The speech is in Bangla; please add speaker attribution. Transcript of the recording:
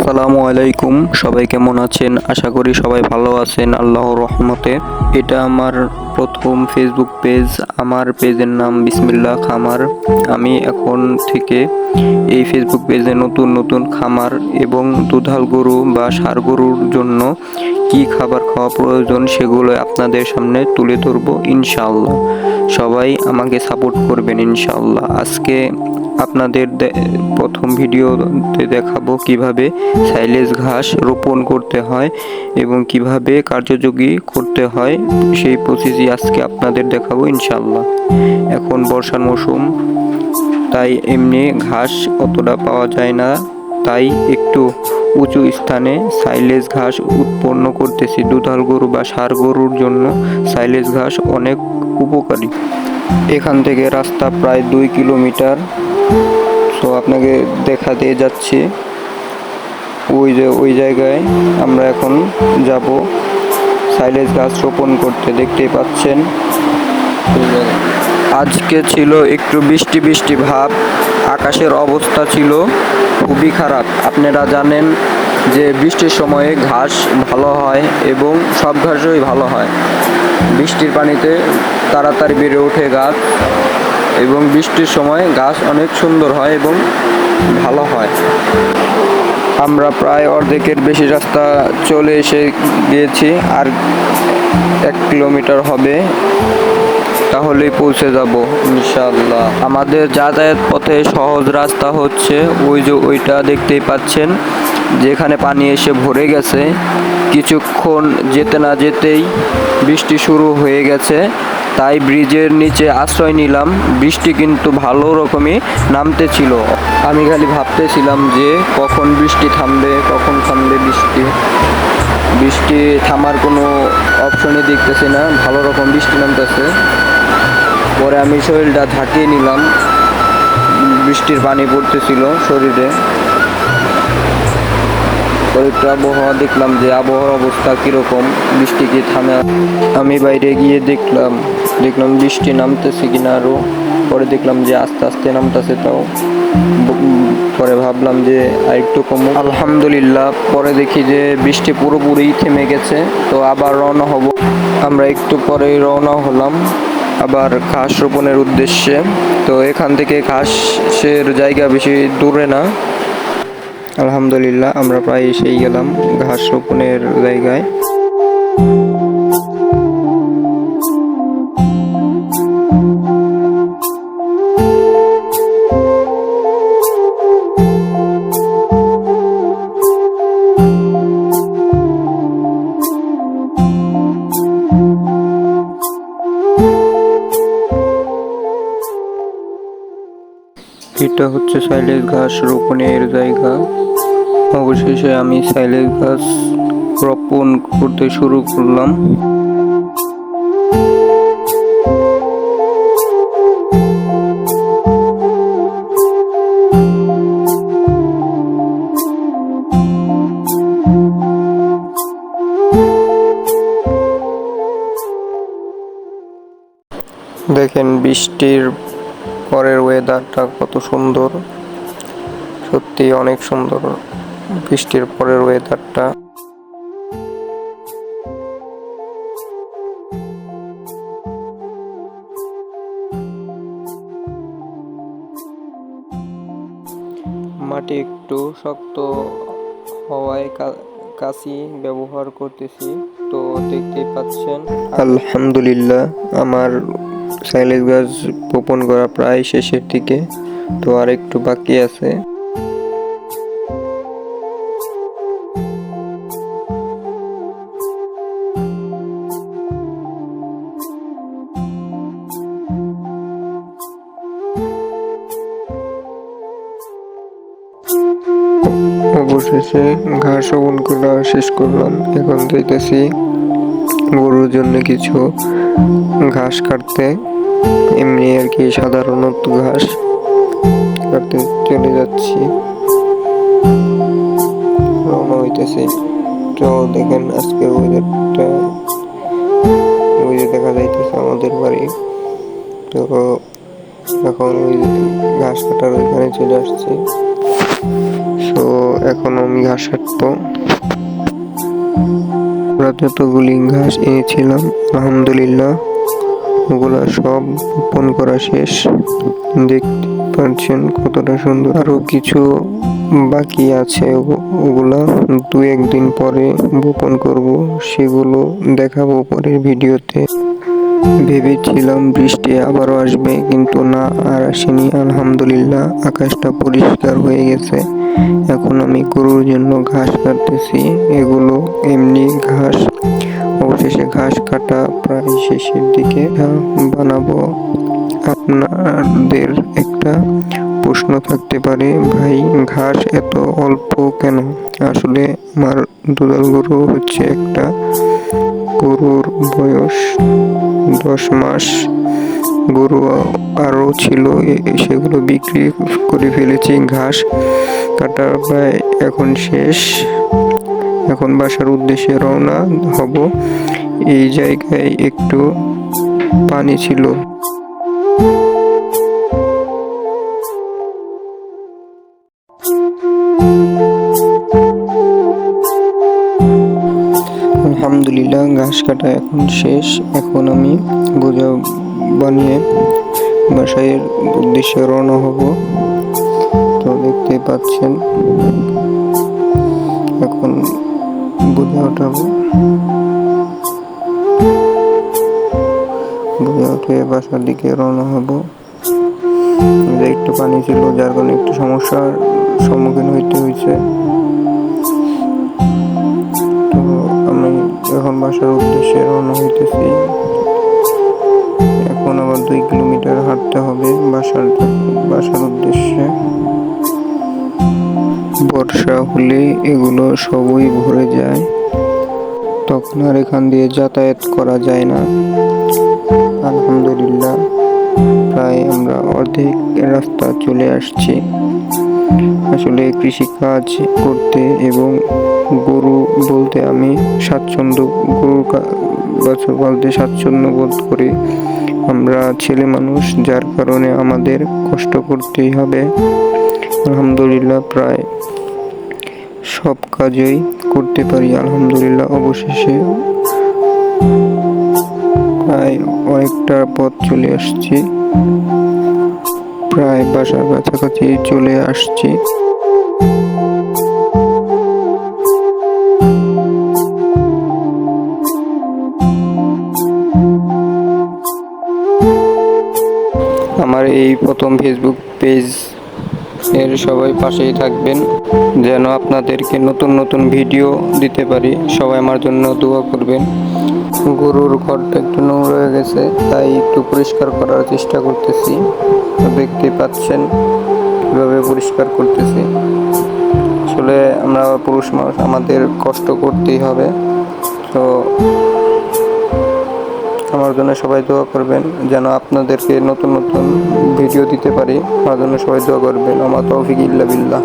Speaker 1: আসসালামু আলাইকুম, সবাই কেমন আছেন? আশা করি সবাই ভালো আছেন আল্লাহর রহমতে। এটা আমার প্রথম ফেসবুক পেজ। আমার পেজের নাম বিসমিল্লাহ খামার। আমি এখন থেকে এই ফেসবুক পেজে নতুন নতুন খামার এবং দুধাল গরু বা ষাঁড় গরুর জন্য কি খাবার খাওয়া প্রয়োজন সেগুলো আপনাদের সামনে তুলে ধরবো ইনশাআল্লাহ। সবাই আমাকে সাপোর্ট করবেন ইনশাআল্লাহ। আজকে আপনাদের প্রথম ভিডিওতে দেখাবো কিভাবে সাইলেজ ঘাস রোপণ করতে হয় এবং কিভাবে কার্যযোগী করতে হয়, সেই প্রসেসই আজকে আপনাদের দেখাবো ইনশাআল্লাহ। এখন বর্ষার মৌসুম, তাই এমনি ঘাস অতটা পাওয়া যায় না, তাই একটু উঁচু স্থানে সাইলেজ ঘাস উৎপন্ন করতেছি। দুধাল গরু বা ষাঁড় গরুর জন্য সাইলেজ ঘাস অনেক উপকারী। এখান থেকে রাস্তা প্রায় 2 কিলোমিটার। তো আপনাকে দেখাতে যাচ্ছি ওই জায়গায় আমরা এখন যাব সাইলেজ গাছ রোপণ করতে। দেখতেই পাচ্ছেন আজকে ছিল একটু বৃষ্টি বৃষ্টি ভাব, আকাশের অবস্থা ছিল খুবই খারাপ। আপনারা জানেন যে বৃষ্টির সময়ে ঘাস ভালো হয় এবং সব ঘাসই ভালো হয়। বৃষ্টির পানিতে তাড়াতাড়ি বেড়ে ওঠে গাছ এবং বৃষ্টির সময় গাছ অনেক সুন্দর হয় এবং ভালো হয়। আমরা প্রায় অর্ধেকের বেশি রাস্তা চলে এসে গিয়েছি, আর 1 কিলোমিটার হবে, তাহলেই পৌঁছে যাব ইনশাআল্লাহ। আমাদের যাতায়াত পথে সহজ রাস্তা হচ্ছে ওইটা দেখতেই পাচ্ছেন, যেখানে পানি এসে ভরে গেছে। কিছুক্ষণ যেতে না যেতেই বৃষ্টি শুরু হয়ে গেছে, তাই ব্রিজের নিচে আশ্রয় নিলাম। বৃষ্টি কিন্তু ভালো রকমই নামতেছিল। আমি খালি ভাবতেছিলাম যে কখন বৃষ্টি থামবে, কখন থামবে বৃষ্টি। বৃষ্টি থামার কোনো অপশনই দেখতেছি না, ভালো রকম বৃষ্টি নামতেছে। পরে আমি শরীরটা ঝাঁকিয়ে নিলাম, বৃষ্টির পানি পড়তেছিল শরীরে। একটু আবহাওয়া দেখলাম যে আবহাওয়ার অবস্থা কিরকম, বৃষ্টি কি থামে। আমি বাইরে গিয়ে দেখলাম বৃষ্টি নামতেছে কিনা আরো। পরে দেখলাম যে আস্তে আস্তে নামতেছে, তাও পরে ভাবলাম যে আরেকটু কমুক। আলহামদুলিল্লাহ, পরে দেখি যে বৃষ্টি পুরোপুরি থেমে গেছে। তো আবার রওনা হব। আমরা একটু পরেই রওনা হলাম আবার ঘাস রোপণের উদ্দেশ্যে। তো এখান থেকে ঘাসের জায়গা বেশি দূরে না। আলহামদুলিল্লাহ, আমরা প্রায় এসেই গেলাম ঘাস রোপণের জায়গায়। এটা হচ্ছে সাইলেজ ঘাস রোপণের জায়গা। অবশেষে আমি সাইলেজ ঘাস রোপণ করতে শুরু করলাম। দেখেন বৃষ্টির পরের ওয়েদারটা কত সুন্দর, সত্যি অনেক সুন্দর বৃষ্টির পরের ওয়েদারটা। মাটি একটু শক্ত হওয়ায় কাঁচি ব্যবহার করতেছি। তো দেখতেই পাচ্ছেন আলহামদুলিল্লাহ, আমার সাইলেজ গাছ রোপণ করা প্রায় শেষের দিকে। তো আর একটু বাকি আছে। অবশেষে ঘাস রোপণ করা শেষ করলাম। এখন যাইতেছি গরুর জন্য কিছু ঘাস কাটতে, এমনি আর কি সাধারণত ঘাস কাটতে চলে যাচ্ছি, রওনা হইতেছি। তো দেখেন আজকে ওয়েদারটা, ওই যে দেখা যাইতেছে আমাদের বাড়ি। তো এখন ওই ঘাস কাটার ওইখানে চলে আসছি। তো এখন আমি ঘাস কাটবো। আমরা যতগুলি ঘাস এনেছিলাম আলহামদুলিল্লাহ ওগুলা সব বপন করা শেষ। দেখতে পাচ্ছেন কতটা সুন্দর। আরো কিছু বাকি আছে, ওগুলা 2-1 দিন পরে বপন করব, সেগুলো দেখাবো পরের ভিডিওতে। ভেবেছিলাম বৃষ্টি আবারও আসবে, কিন্তু না, আর আসেনি। আলহামদুলিল্লাহ আকাশটা পরিষ্কার হয়ে গেছে। এখন আমি গরুর জন্য ঘাস কাটতেছি। এগুলো এমনি ঘাস। অবশেষে ঘাস কাটা প্রায় শেষের দিকে। বানাবো। আপনাদের একটা প্রশ্ন থাকতে পারে, ভাই ঘাস এত অল্প কেন? আসলে আমার দুধাল গরু হচ্ছে একটা। গরুর বয়স 10 মাস। গরু আরও ছিল, সেগুলো বিক্রি করে ফেলেছি। ঘাস কাটা প্রায় এখন শেষ। এখন বাসার উদ্দেশ্যে রওনা হব। এই জায়গায় একটু পানি ছিল। আলহামদুলিল্লাহ ঘাস কাটা এখন শেষ। এখন আমি বোঝা বানিয়ে বাসায় উদ্দেশ্যে রওনা হব। তো দেখতে পাচ্ছেন এখন বোঝা উঠাবো। বোঝা উঠে বাসার দিকে রওনা হব। একটু পানি ছিল, যার কারণে একটু সমস্যার সম্মুখীন হইতে হয়েছে। তো আমি এখন বাসার উদ্দেশ্যে রওনা হইতেছি। এখন আবার 2 কিলোমিটার হাঁটতে হবে বাসার উদ্দেশ্যে। বর্ষা হলে এগুলো সবই ভরে যায়, তখন আর এখান দিয়ে যাতায়াত করা যায় না। আলহামদুলিল্লাহ প্রায় আমরা অর্ধেক রাস্তা চলে আসছি। আসলে কৃষিকাজ করতে এবং গরু বলতে আমি গরুর বাছুর পালতে স্বাচ্ছন্দ্য বোধ করি। আমরা ছেলে মানুষ, যার কারণে আমাদের কষ্ট করতেই হবে। আলহামদুলিল্লাহ প্রায় সব কাজই করতে পারি আলহামদুলিল্লাহ। অবশেষে প্রায় অনেকটা পথ চলে আসছি, প্রায় বাসার কাছাকাছি চলে আসছি। আমার এই প্রথম ফেসবুক পেজ এর সবাই পাশেই থাকবেন, যেন আপনাদেরকে নতুন নতুন ভিডিও দিতে পারি। সবাই আমার জন্য দোয়া করবেন। গরুর ঘরটা একটু নোংরা হয়ে গেছে, তাই একটু পরিষ্কার করার চেষ্টা করতেছি। দেখতে পাচ্ছেন কিভাবে পরিষ্কার করতেছি। আসলে আমরা পুরুষ মানুষ, আমাদের কষ্ট করতেই হবে। তো আমার জন্য সবাই দোয়া করবেন, যেন আপনাদেরকে নতুন নতুন ভিডিও দিতে পারি। আমার জন্য সবাই দোয়া করবেন। আমার তৌফিক ইল্লা বিল্লাহ।